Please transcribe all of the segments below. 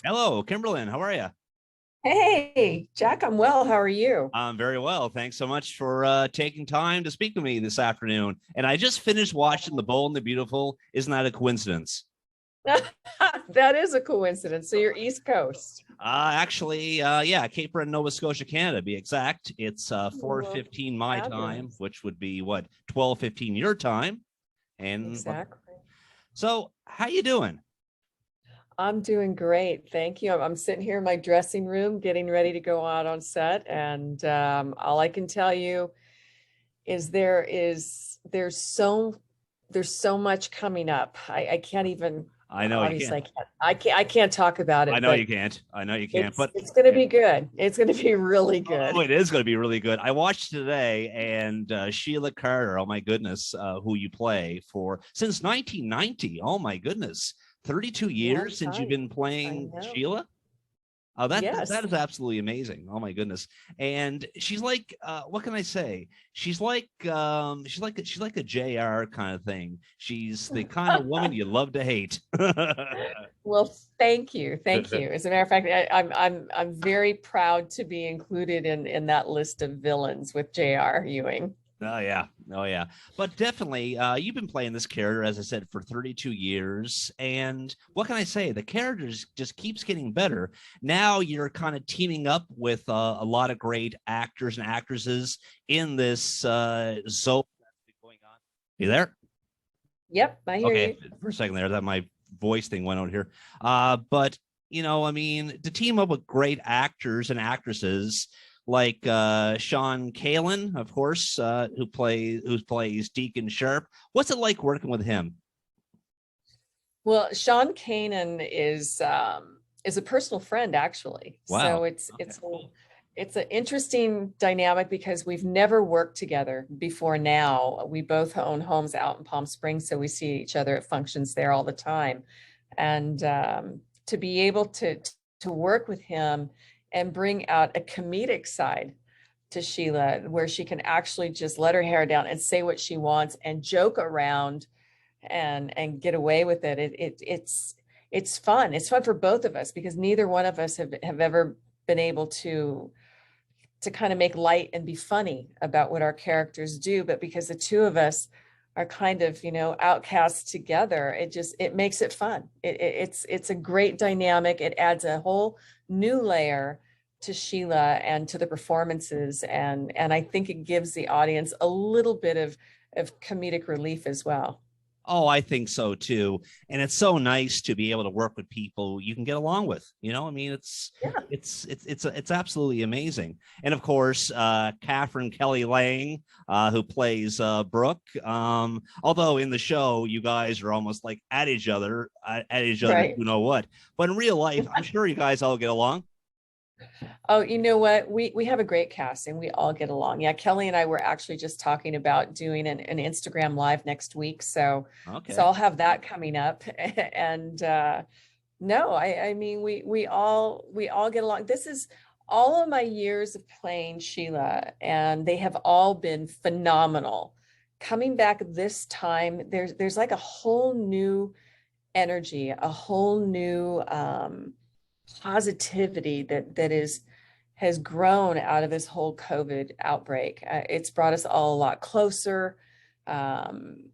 Hello, Kimberlin. How are you? Hey, Jack, I'm well. How are you? I'm very well. Thanks so much for taking time to speak with me this afternoon. And I just finished watching The Bold and the Beautiful. Isn't that a coincidence? That is a coincidence. So you're East Coast. Yeah, Cape Breton, Nova Scotia, Canada, be exact. It's Well, 4:15 my time, fabulous. which would be what 12:15 your time. And Exactly. so, how you doing? I'm doing great. Thank you. I'm sitting here in my dressing room getting ready to go out on set. And all I can tell you is there's so much coming up. I can't even, I know you obviously can't. I can't talk about I it, know you but can't. I know you can't. it's But it's gonna be good. It's gonna be really oh, good. it is going to be really good. I watched today, and Sheila Carter. Oh my goodness, who you play for since 1990? Oh my goodness, 32 Long years since you've time. been I playing know. Sheila. Oh, that Yes. is absolutely amazing. Oh my goodness. And she's like, what can I say? She's like a JR kind of thing. She's the kind of woman you love to hate. Well, thank you. Thank you. As a matter of fact, I'm very proud to be included in that list of villains with J.R. Ewing. Oh yeah, oh yeah. But definitely, you've been playing this character, as I said, for 32 years, and what can I say? The character just keeps getting better. Now you're kind of teaming up with a lot of great actors and actresses in this zone that's been going on. You there? Yep, I hear Okay, you. for a second there, that my voice thing went out here. But I mean, to team up with great actors and actresses like Sean Kanan, of course, who plays Deacon Sharp. What's it like working with him? Well, Sean Kanan is a personal friend actually. Wow. So Okay. it's an interesting dynamic because we've never worked together before now. We both own homes out in Palm Springs, so we see each other at functions there all the time. And to be able to work with him and bring out a comedic side to Sheila, where she can actually just let her hair down and say what she wants and joke around and get away with it. It's fun. It's fun for both of us because neither one of us have ever been able to kind of make light and be funny about what our characters do. But because the two of us are kind of, outcasts together, it makes it fun. It's a great dynamic. It adds a whole new layer to Sheila and to the performances. And I think it gives the audience a little bit of comedic relief as well. Oh, I think so too. And it's so nice to be able to work with people you can get along with. I mean, Yeah. it's absolutely amazing. And of course, Catherine Kelly Lang, who plays Brooke. Although in the show, you guys are almost like at each other, Right. you know what? But in real life, I'm sure you guys all get along. Oh, you know what? We have a great cast and we all get along. Yeah, Kelly and I were actually just talking about doing an Instagram live next week. So Okay. I'll have that coming up. And no, I mean we all get along. This is all of my years of playing Sheila, and they have all been phenomenal. Coming back this time, there's like a whole new energy, a whole new positivity that has grown out of this whole COVID outbreak. It's brought us all a lot closer, um,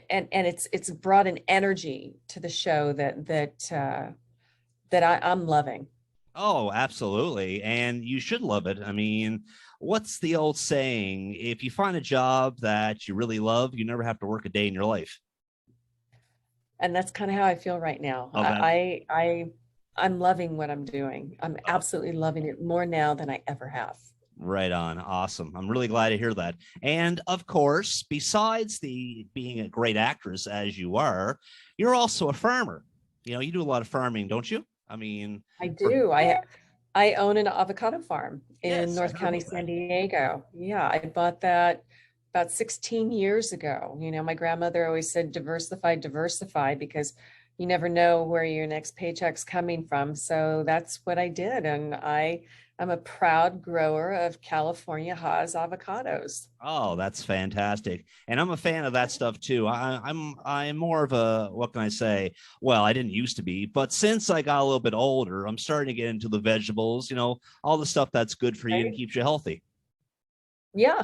and it's brought an energy to the show that I'm loving. Oh, absolutely. And you should love it. I mean, what's the old saying? If you find a job that you really love, you never have to work a day in your life. And that's kind of how I feel right now. Oh, that I'm loving what I'm doing. I'm absolutely loving it more now than I ever have. right on. Awesome. I'm really glad to hear that. And of course, besides the being a great actress as you are, you're also a farmer. You do a lot of farming, don't you? I mean, I for, do. I own an avocado farm in yes, I North heard County, about that. San Diego. Yeah, I bought that about 16 years ago. My grandmother always said diversify, diversify, because you never know where your next paycheck's coming from. So that's what I did. And I'm a proud grower of California Haas avocados. Oh, that's fantastic. And I'm a fan of that stuff too. I'm more of a, what can I say? Well, I didn't used to be, but since I got a little bit older, I'm starting to get into the vegetables, all the stuff that's good for you and Right? keeps you healthy. Yeah,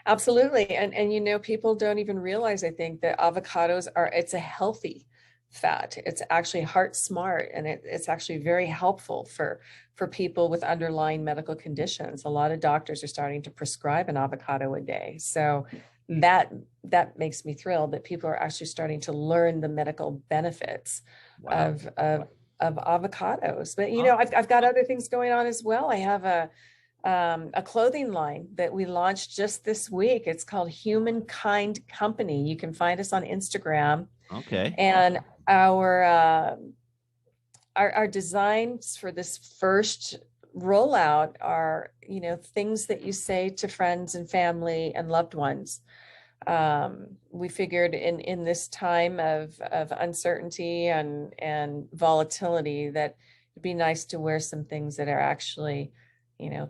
absolutely. And people don't even realize, I think, that avocados it's a healthy fat. It's actually heart smart, and it's actually very helpful for people with underlying medical conditions. A lot of doctors are starting to prescribe an avocado a day. So that makes me thrilled that people are actually starting to learn the medical benefits Wow. of avocados. But Oh, I've got other things going on as well. I have a clothing line that we launched just this week. It's called Humankind Company. You can find us on Instagram. okay. And our designs for this first rollout are, things that you say to friends and family and loved ones. We figured in this time of uncertainty and volatility that it'd be nice to wear some things that are actually,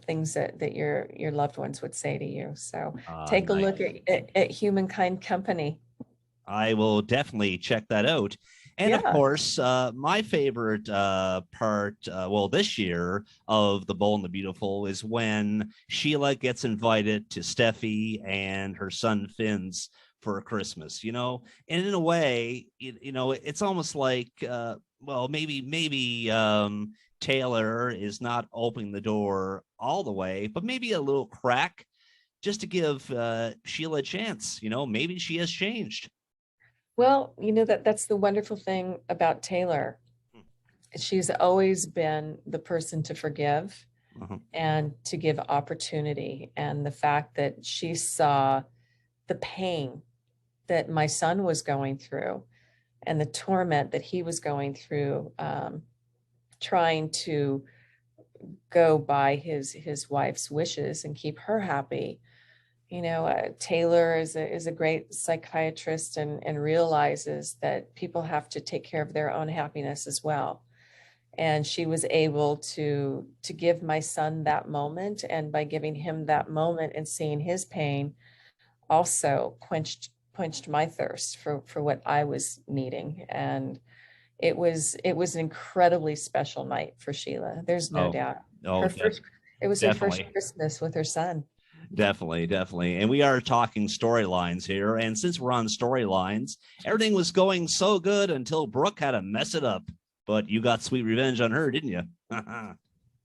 things that your loved ones would say to you. So take a Nice. look at Humankind Company. I will definitely check that out. And of Yeah. course, my favorite part, well, this year of The Bold and the Beautiful is when Sheila gets invited to Steffi and her son Finn's for Christmas, and in a way, it's almost like, well, maybe Taylor is not opening the door all the way, but maybe a little crack just to give Sheila a chance. Maybe she has changed. Well, that's the wonderful thing about Taylor. She's always been the person to forgive Uh-huh. and to give opportunity. And the fact that she saw the pain that my son was going through and the torment that he was going through, trying to go by his wife's wishes and keep her happy. Taylor is a great psychiatrist and realizes that people have to take care of their own happiness as well. And she was able to give my son that moment, and by giving him that moment and seeing his pain, also quenched my thirst for what I was needing. And it was an incredibly special night for Sheila. There's no Oh, doubt. oh, Her first It was her first definitely. Christmas with her son. Definitely, definitely. And we are talking storylines here. And since we're on storylines, everything was going so good until Brooke had to mess it up. But you got sweet revenge on her, didn't you?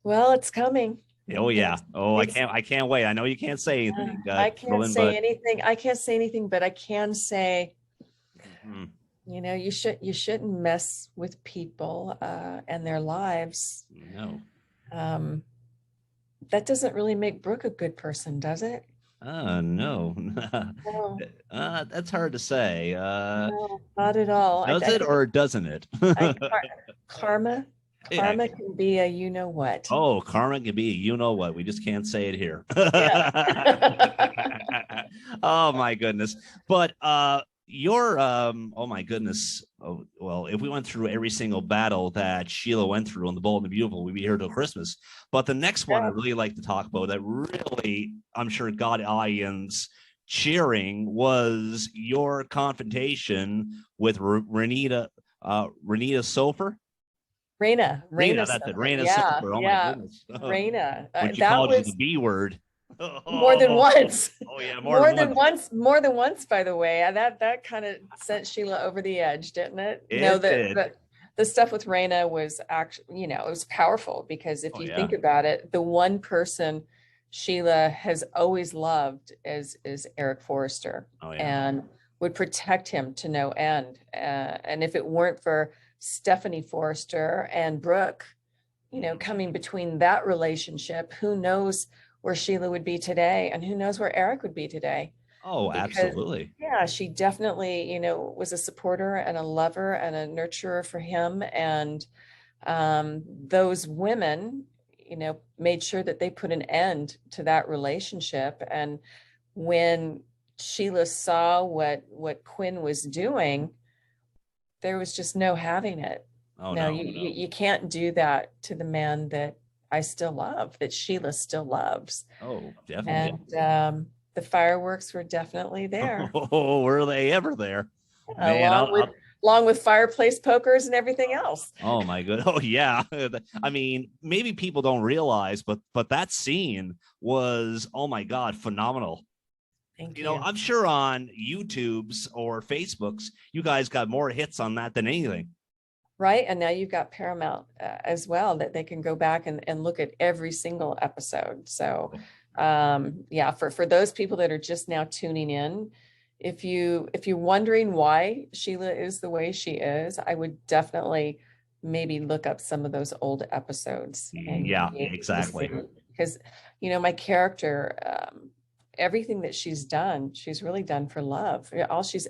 Well, it's coming. Oh yeah. It's Oh, I it's can't. I can't wait. I know you can't say anything, I can't Kimberlin, say but anything. I can't say anything, but I can say, mm, you shouldn't mess with people and their lives. no. Um, that doesn't really make Brooke a good person, does it? No. No, That's hard to say. no, not at all. I Does it think or doesn't it? I karma Yeah. karma can be a what. Oh, karma can be, what? We just can't say it here. Yeah. Oh my goodness. But your oh my goodness. Oh, well, if we went through every single battle that Sheila went through on The Bold and the Beautiful, we'd be here till Christmas. But the next one I Yeah. really like to talk about that really, I'm sure, got audience cheering was your confrontation with Renita Sofer. Raina That's it. Silver. Raina Yeah, Silver. Oh my yeah. goodness. Raina. When she That called you the was B word. more than Oh, once. oh yeah, more More than than once. once, more than once, by the way. That kind of sent Sheila over the edge, didn't it? No, It did. the stuff with Raina was actually, it was powerful, because if Oh you yeah. think about it, the one person Sheila has always loved is Eric Forrester, Oh yeah. and would protect him to no end. And if it weren't for Stephanie Forrester and Brooke, coming between that relationship, who knows where Sheila would be today, and who knows where Eric would be today. Oh, Because absolutely. yeah, she definitely, was a supporter and a lover and a nurturer for him. And those women, made sure that they put an end to that relationship. And when Sheila saw what Quinn was doing, there was just no having it. Oh No, no. you can't do that to the man that I still love, that Sheila still loves. Oh, definitely. And the fireworks were definitely there, Oh, were they ever there? Man, along with along with fireplace pokers and everything else. oh my good. Oh yeah. I mean, maybe people don't realize, but that scene was, oh my God, phenomenal. Thank You know, you. I'm sure on YouTube's or Facebook's, you guys got more hits on that than anything. Right. And now you've got Paramount as well, that they can go back and look at every single episode. So yeah, for those people that are just now tuning in, if you're wondering why Sheila is the way she is, I would definitely maybe look up some of those old episodes, and you'll Yeah, be able to see, exactly. because my character, everything that she's done, she's really done for love. All she's